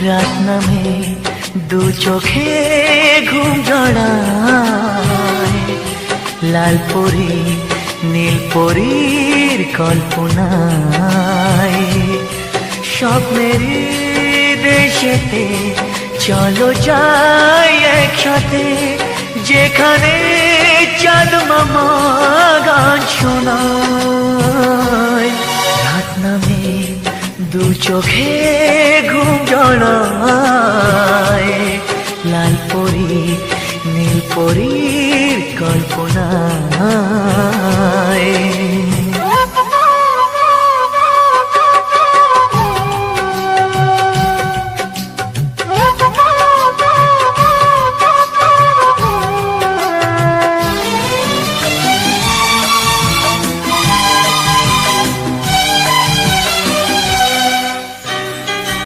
রাত নামে দু চোখে ঘুম জড়ায়, লাল পরি নীল পরীর কল্পনায়। স্বপ্নের দেশেতে চলো যাই একসাথে, যেখানে চাঁদ মামা গান শোনায়। রাত নামে দু চোখে ঘুম জড়ায়, লাল পরি নীল পরীর কল্পনায়।